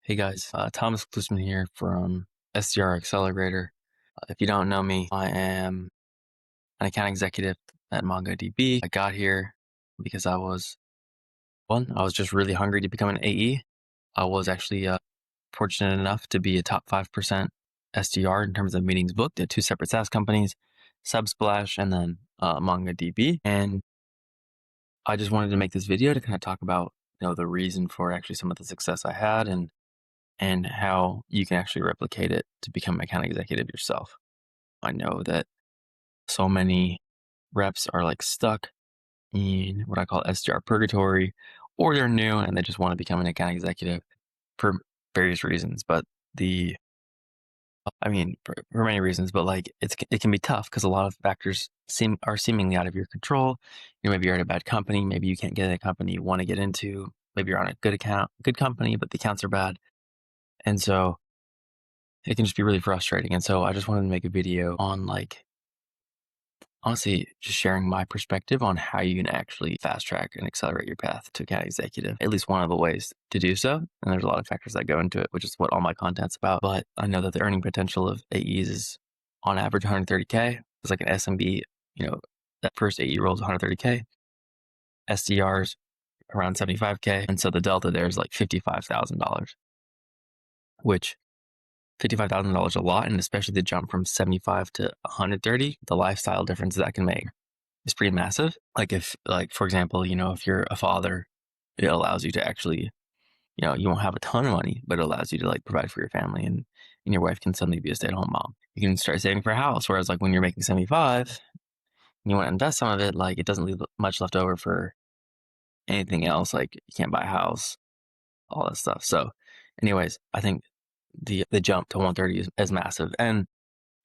Hey guys, Thomas Klusman here from SDR Accelerator. If you don't know me, I am an account executive at MongoDB. I got here because I was just really hungry to become an AE. I was actually fortunate enough to be a top 5% SDR in terms of meetings booked at two separate SaaS companies, Subsplash and then MongoDB. And I just wanted to make this video to kind of talk about the reason for actually some of the success I had and how you can actually replicate it to become an account executive yourself. I know that so many reps are like stuck in what I call SDR purgatory, or they're new and they just want to become an account executive for various reasons. But for many reasons, but like it can be tough because a lot of factors are seemingly out of your control. Maybe you're at a bad company, maybe you can't get in a company you want to get into, maybe you're on a good company, but the accounts are bad. And so it can just be really frustrating. And so I just wanted to make a video on honestly, just sharing my perspective on how you can actually fast track and accelerate your path to account executive. At least one of the ways to do so. And there's a lot of factors that go into it, which is what all my content's about. But I know that the earning potential of AEs is on average 130K. It's like an SMB, that first AE role is 130K. SDRs around 75K. And so the delta there is like $55,000, which $55,000 a lot, and especially the jump from 75 to 130, the lifestyle difference that can make is pretty massive. For example, if you're a father, it allows you to actually, you won't have a ton of money, but it allows you to provide for your family, and your wife can suddenly be a stay-at-home mom. You can start saving for a house, whereas when you're making 75 and you want to invest some of it, it doesn't leave much left over for anything else. You can't buy a house, all that stuff. So anyways, I think the jump to 130 is massive. And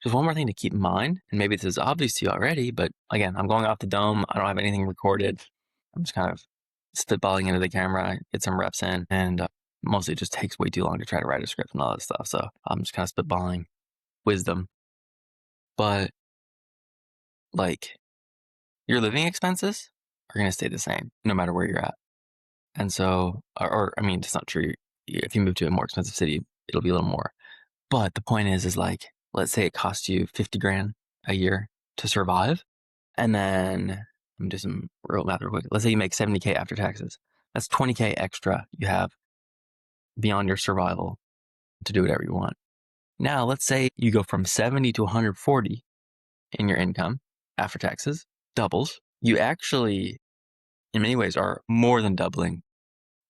just one more thing to keep in mind, and maybe this is obvious to you already, but again, I'm going off the dome. I don't have anything recorded. I'm just kind of spitballing into the camera, get some reps in, and mostly it just takes way too long to try to write a script and all that stuff. So I'm just kind of spitballing wisdom. But your living expenses are going to stay the same no matter where you're at. And so, it's not true. If you move to a more expensive city, it'll be a little more. But the point is let's say it costs you 50 grand a year to survive. And then let me do some real math real quick. Let's say you make 70K after taxes. That's 20K extra you have beyond your survival to do whatever you want. Now, let's say you go from 70 to 140 in your income after taxes, doubles. You actually, in many ways, are more than doubling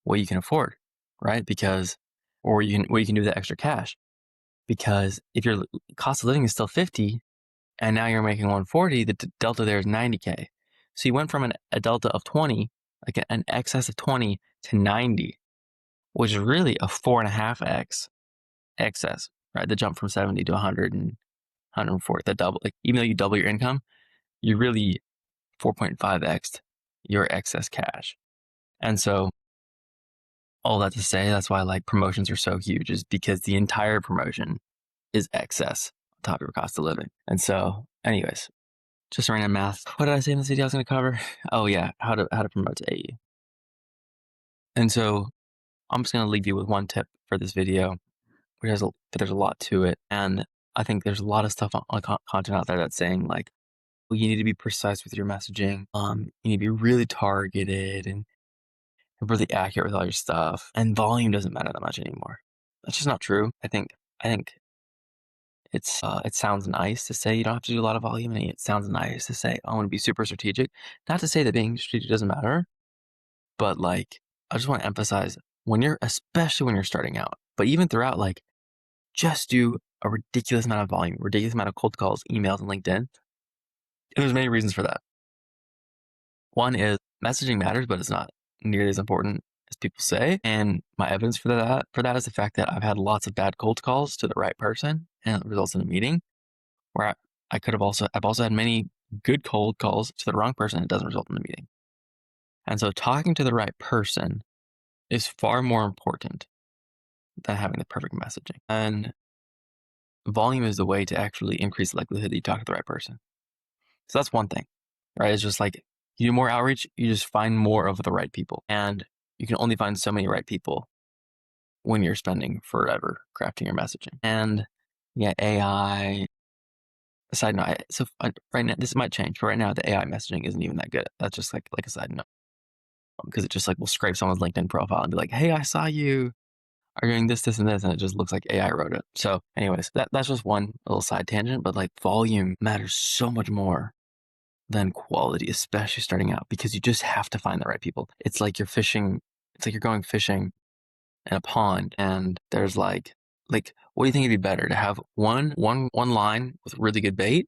what you can afford, right? What you can do with that extra cash. Because if your cost of living is still 50 and now you're making 140, the delta there is 90K. So you went from a delta of 20, like an excess of 20 to 90, which is really a 4.5x excess, right? The jump from 70 to 100 and 140, the double, even though you double your income, you really 4.5x your excess cash. And so all that to say, that's why promotions are so huge, is because the entire promotion is excess on top of your cost of living. And so anyways, just random math. What did I say in this video I was going to cover? Oh yeah, how to promote to AE. And so I'm just going to leave you with one tip for this video, but there's a lot to it. And I think there's a lot of stuff on content out there that's saying well, you need to be precise with your messaging. You need to be really targeted and really accurate with all your stuff. And volume doesn't matter that much anymore. That's just not true. I think it sounds nice to say you don't have to do a lot of volume, and it sounds nice to say I want to be super strategic. Not to say that being strategic doesn't matter, but I just want to emphasize especially when you're starting out, but even throughout, just do a ridiculous amount of volume, ridiculous amount of cold calls, emails, and LinkedIn. And there's many reasons for that. One is messaging matters, but it's not nearly as important as people say. And my evidence for that is the fact that I've had lots of bad cold calls to the right person, and it results in a meeting where I've also had many good cold calls to the wrong person. It doesn't result in the meeting. And so talking to the right person is far more important than having the perfect messaging. And volume is the way to actually increase the likelihood that you talk to the right person. So that's one thing, right? It's just you do more outreach, you just find more of the right people. And you can only find so many right people when you're spending forever crafting your messaging. And yeah, AI. Side note, right now this might change, but right now the AI messaging isn't even that good. That's just like a side note because it just like will scrape someone's LinkedIn profile and be like, "Hey, I saw you are doing this, this, and this," and it just looks like AI wrote it. So, anyways, that's just one little side tangent, but like volume matters so much more than quality, especially starting out, because you just have to find the right people. It's like you're fishing. It's like you're going fishing in a pond, and there's like, what do you think would be better to have one line with really good bait,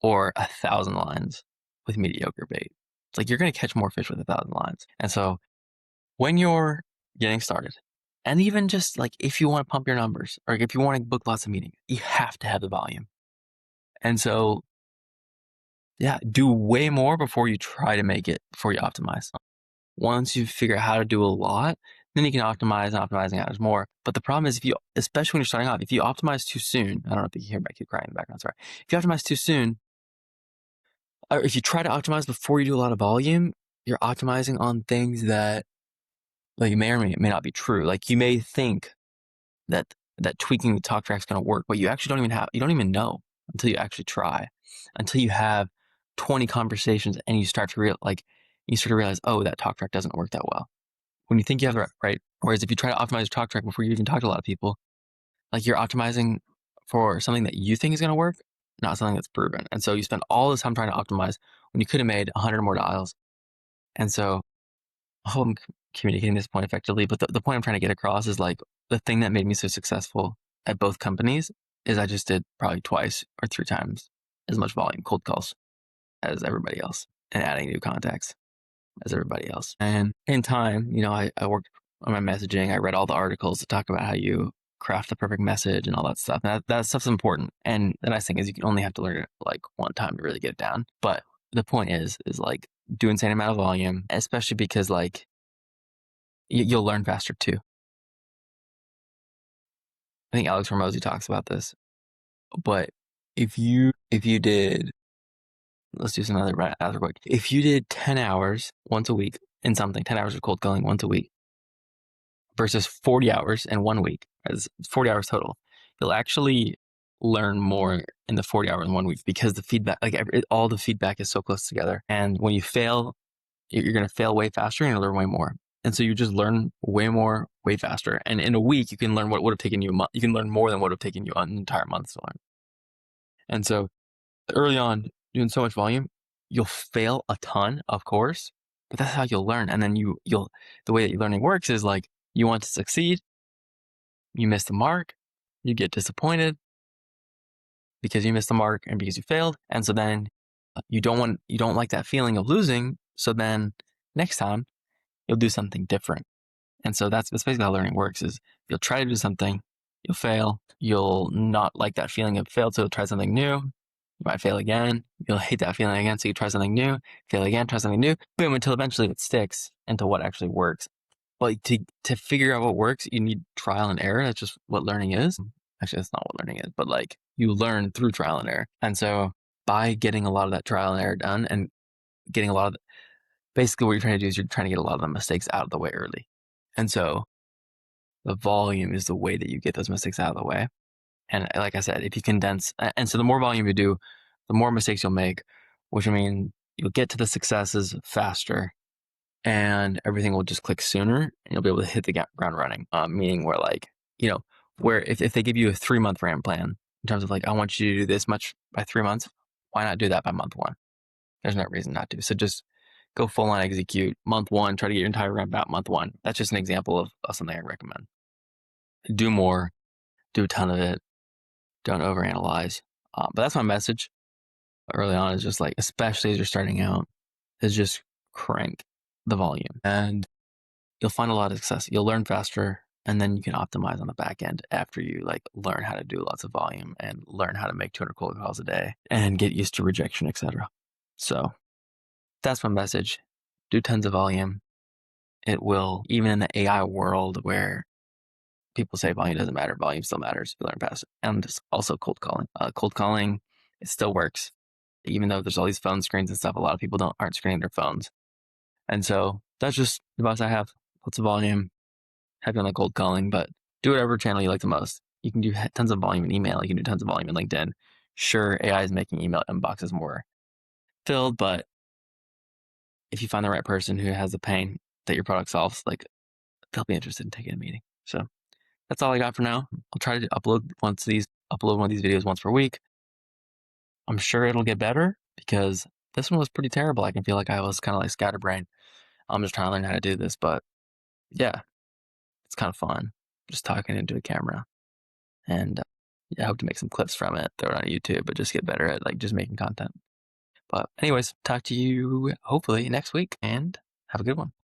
or 1,000 lines with mediocre bait? It's like you're going to catch more fish with 1,000 lines. And so when you're getting started, and even just like if you want to pump your numbers or if you want to book lots of meetings, you have to have the volume. And so, yeah, do way more before you try to make it, before you optimize. Once you figure out how to do a lot, then you can optimize, and optimizing out is more. But the problem is, especially when you're starting off, if you optimize too soon, I don't know if you can hear my kid crying in the background, sorry. If you optimize too soon, or if you try to optimize before you do a lot of volume, you're optimizing on things that like may or may not be true. Like you may think that tweaking the talk track is going to work, but you actually don't even know until you actually try, until you have 20 conversations and you start to realize, oh, that talk track doesn't work that well. When you think you have the right. Whereas if you try to optimize your talk track before you even talk to a lot of people, like you're optimizing for something that you think is going to work, not something that's proven. And so you spend all this time trying to optimize when you could have made 100 more dials. And so I hope I'm communicating this point effectively, but the point I'm trying to get across is like the thing that made me so successful at both companies is I just did probably 2 or 3 times as much volume, cold calls, as everybody else, and adding new contacts as everybody else. And in time, I worked on my messaging. I read all the articles that talk about how you craft the perfect message and all that stuff. And that stuff's important. And the nice thing is you can only have to learn it like one time to really get it down. But the point is like do insane amount of volume, especially because like you'll learn faster too. I think Alex Hormozi talks about this. But if you did, let's do some other rather quick. If you did 10 hours once a week in something, 10 hours of cold calling once a week versus 40 hours in 1 week, it's 40 hours total, you'll actually learn more in the 40 hours in 1 week because the feedback, all the feedback is so close together. And when you fail, you're going to fail way faster and you'll learn way more. And so you just learn way more, way faster. And in a week, you can learn what would have taken you a month. You can learn more than what would have taken you an entire month to learn. And so early on, doing so much volume, you'll fail a ton, of course, but that's how you'll learn. And then the way that your learning works is like, you want to succeed, you miss the mark, you get disappointed because you missed the mark and because you failed. And so then you don't like that feeling of losing. So then next time you'll do something different. And so that's basically how learning works is you'll try to do something, you'll fail, you'll not like that feeling of failed, so you'll try something new. You might fail again, you'll hate that feeling again, so you try something new, fail again, try something new, boom, until eventually it sticks into what actually works. But to figure out what works, you need trial and error. That's just what learning is. Actually, that's not what learning is, but like you learn through trial and error. And so by getting a lot of that trial and error done and getting a lot of basically what you're trying to do is you're trying to get a lot of the mistakes out of the way early. And so the volume is the way that you get those mistakes out of the way. And like I said, if you condense, and so the more volume you do, the more mistakes you'll make, which I mean, you'll get to the successes faster and everything will just click sooner and you'll be able to hit the ground running. Meaning where like, where if they give you a 3-month ramp plan in terms of like, I want you to do this much by 3 months, why not do that by month 1? There's no reason not to. So just go full on execute month 1, try to get your entire ramp out month 1. That's just an example of something I recommend. Do more, do a ton of it. Don't overanalyze. But that's my message early on is just like, especially as you're starting out, is just crank the volume and you'll find a lot of success. You'll learn faster and then you can optimize on the back end after you like learn how to do lots of volume and learn how to make 200 cold calls a day and get used to rejection, etc. So that's my message. Do tons of volume. It will, even in the AI world where people say volume doesn't matter, volume still matters. You learn fast. And also cold calling. Cold calling, it still works. Even though there's all these phone screens and stuff, a lot of people aren't screening their phones. And so that's just the advice I have. Lots of volume, heavy on the cold calling, but do whatever channel you like the most. You can do tons of volume in email. You can do tons of volume in LinkedIn. Sure, AI is making email inboxes more filled, but if you find the right person who has the pain that your product solves, like they'll be interested in taking a meeting. So that's all I got for now. I'll try to upload one of these videos once per week. I'm sure it'll get better because this one was pretty terrible. I can feel like I was kind of like scatterbrained. I'm just trying to learn how to do this, but yeah, it's kind of fun just talking into a camera. And yeah, I hope to make some clips from it, throw it on YouTube, but just get better at like just making content. But anyways, talk to you hopefully next week and have a good one.